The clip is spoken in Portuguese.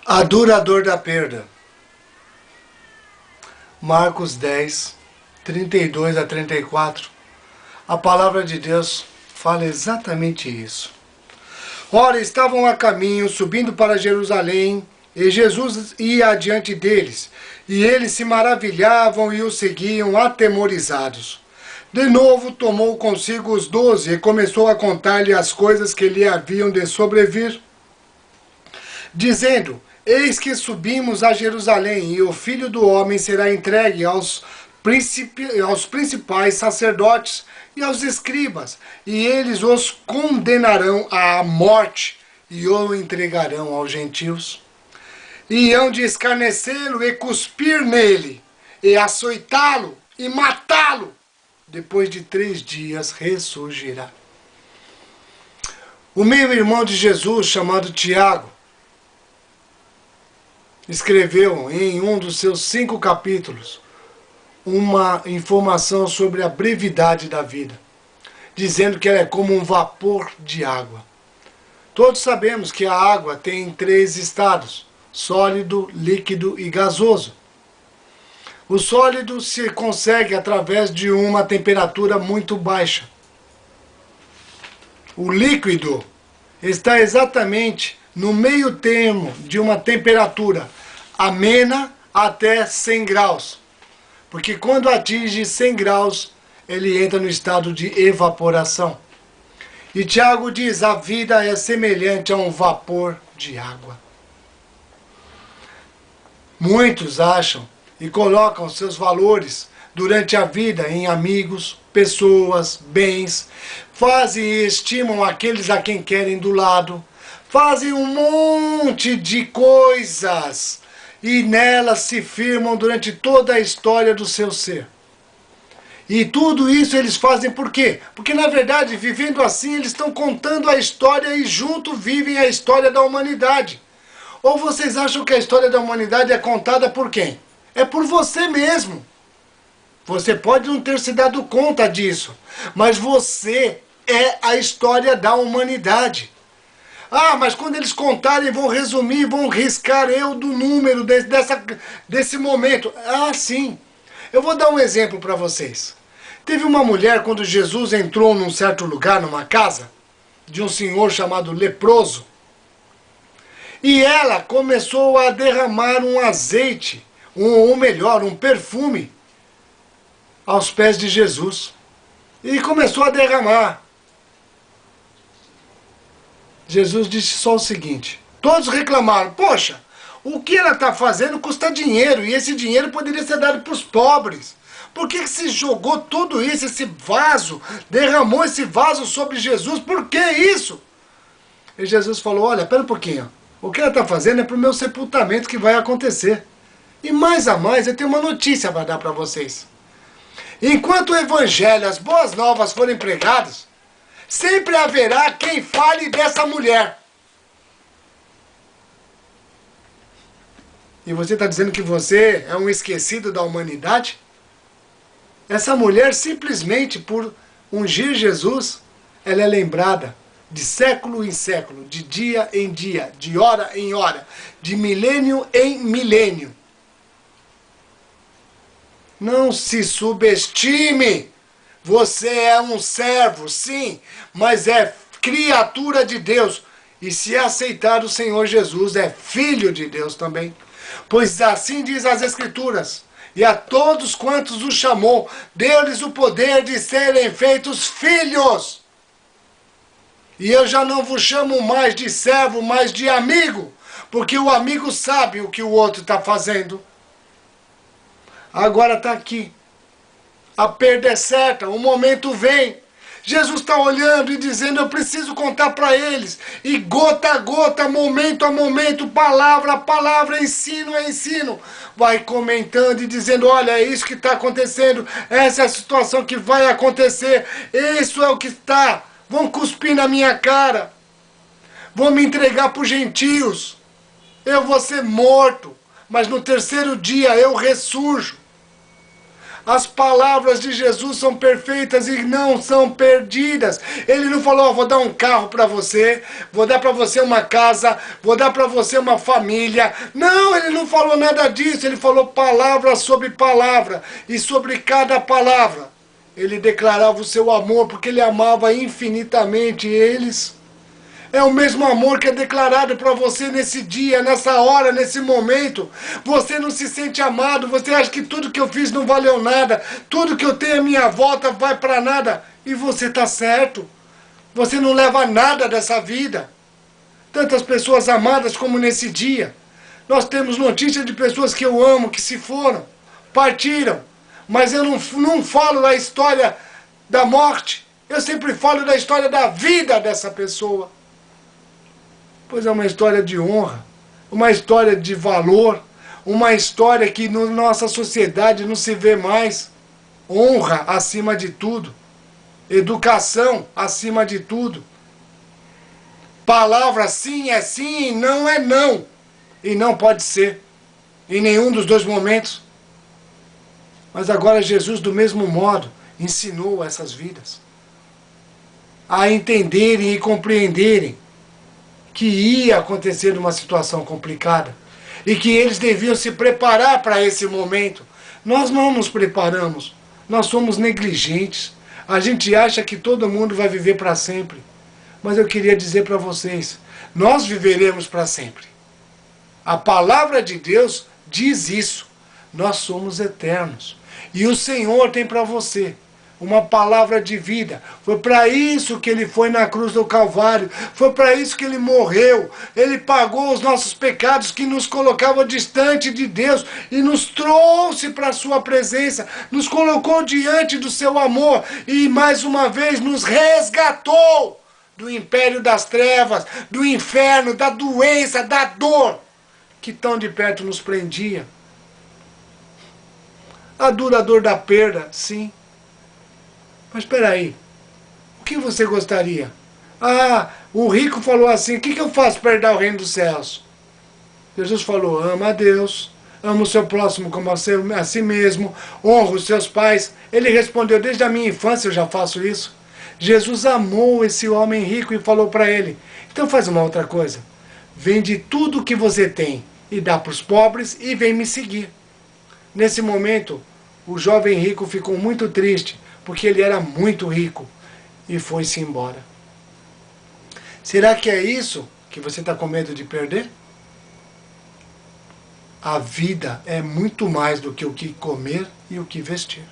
A dura dor da perda. Marcos 10, 32 a 34. A palavra de Deus fala exatamente isso. Ora, estavam a caminho, subindo para Jerusalém, e Jesus ia adiante deles, e eles se maravilhavam e o seguiam atemorizados. De novo tomou consigo os 12 e começou a contar-lhe as coisas que lhe haviam de sobrevir, dizendo: Eis que subimos a Jerusalém, e o Filho do Homem será entregue aos principais sacerdotes e aos escribas, e eles os condenarão à morte e o entregarão aos gentios. E hão de escarnecê-lo e cuspir nele, e açoitá-lo e matá-lo. Depois de 3 dias ressurgirá. O meu irmão de Jesus, chamado Tiago, escreveu em um dos seus 5 capítulos uma informação sobre a brevidade da vida, dizendo que ela é como um vapor de água. Todos sabemos que a água tem 3 estados: sólido, líquido e gasoso. O sólido se consegue através de uma temperatura muito baixa. O líquido está exatamente no meio termo de uma temperatura amena até 100 graus. Porque quando atinge 100 graus, ele entra no estado de evaporação. E Tiago diz: a vida é semelhante a um vapor de água. Muitos acham e colocam seus valores durante a vida em amigos, pessoas, bens, fazem e estimam aqueles a quem querem do lado, fazem um monte de coisas e nelas se firmam durante toda a história do seu ser. E tudo isso eles fazem por quê? Porque na verdade, vivendo assim, eles estão contando a história e junto vivem a história da humanidade. Ou vocês acham que a história da humanidade é contada por quem? É por você mesmo. Você pode não ter se dado conta disso, mas você é a história da humanidade. Ah, mas quando eles contarem, vão resumir, vão riscar eu do número desse momento. Ah, sim. Eu vou dar um exemplo para vocês. Teve uma mulher, quando Jesus entrou num certo lugar, numa casa, de um senhor chamado leproso, e ela começou a derramar um azeite, ou melhor, um perfume, aos pés de Jesus. E começou a derramar. Jesus disse só o seguinte: todos reclamaram: poxa, o que ela está fazendo custa dinheiro, e esse dinheiro poderia ser dado para os pobres. Por que se jogou tudo isso, esse vaso, derramou esse vaso sobre Jesus? Por que isso? E Jesus falou: olha, pera um pouquinho, o que ela está fazendo é para o meu sepultamento que vai acontecer. E mais a mais, eu tenho uma notícia para dar para vocês. Enquanto o evangelho, as boas novas forem pregadas, sempre haverá quem fale dessa mulher. E você está dizendo que você é um esquecido da humanidade? Essa mulher, simplesmente por ungir Jesus, ela é lembrada de século em século, de dia em dia, de hora em hora, de milênio em milênio. Não se subestime. Você é um servo, sim, mas é criatura de Deus. E se aceitar o Senhor Jesus, é filho de Deus também. Pois assim diz as Escrituras: e a todos quantos o chamou, deu-lhes o poder de serem feitos filhos. E eu já não vos chamo mais de servo, mas de amigo, porque o amigo sabe o que o outro está fazendo. Agora está aqui. A perda é certa, o momento vem. Jesus está olhando e dizendo: eu preciso contar para eles. E gota a gota, momento a momento, palavra a palavra, ensino a ensino, vai comentando e dizendo: olha, é isso que está acontecendo, essa é a situação que vai acontecer, isso é o que está. Vão cuspir na minha cara, vão me entregar para os gentios, eu vou ser morto, mas no 3º dia eu ressurjo. As palavras de Jesus são perfeitas e não são perdidas. Ele não falou, vou dar um carro para você, vou dar para você uma casa, vou dar para você uma família. Não, ele não falou nada disso. Ele falou palavra sobre palavra. E sobre cada palavra, ele declarava o seu amor, porque ele amava infinitamente eles. É o mesmo amor que é declarado para você nesse dia, nessa hora, nesse momento. Você não se sente amado, você acha que tudo que eu fiz não valeu nada, tudo que eu tenho à minha volta vai para nada. E você está certo. Você não leva nada dessa vida. Tantas pessoas amadas como nesse dia. Nós temos notícias de pessoas que eu amo, que se foram, partiram. Mas eu não falo da história da morte. Eu sempre falo da história da vida dessa pessoa. Pois é uma história de honra, uma história de valor, uma história que na nossa sociedade não se vê mais. Honra acima de tudo, educação acima de tudo. Palavra sim é sim e não é não. E não pode ser, em nenhum dos dois momentos. Mas agora Jesus, do mesmo modo, ensinou essas vidas a entenderem e compreenderem que ia acontecer uma situação complicada e que eles deviam se preparar para esse momento. Nós não nos preparamos, nós somos negligentes. A gente acha que todo mundo vai viver para sempre. Mas eu queria dizer para vocês, nós viveremos para sempre. A palavra de Deus diz isso. Nós somos eternos. E o Senhor tem para você uma palavra de vida. Foi para isso que ele foi na cruz do Calvário. Foi para isso que ele morreu. Ele pagou os nossos pecados que nos colocavam distante de Deus e nos trouxe para a sua presença. Nos colocou diante do seu amor e mais uma vez nos resgatou do império das trevas, do inferno, da doença, da dor que tão de perto nos prendia. A dura dor da perda, sim. Mas espera aí, o que você gostaria? Ah, o rico falou assim, o que eu faço para herdar o reino dos céus? Jesus falou, ama a Deus, ama o seu próximo como a si mesmo, honra os seus pais. Ele respondeu, desde a minha infância eu já faço isso. Jesus amou esse homem rico e falou para ele, então faz uma outra coisa, vende tudo o que você tem e dá para os pobres e vem me seguir. Nesse momento, o jovem rico ficou muito triste, porque ele era muito rico e foi-se embora. Será que é isso que você está com medo de perder? A vida é muito mais do que o que comer e o que vestir.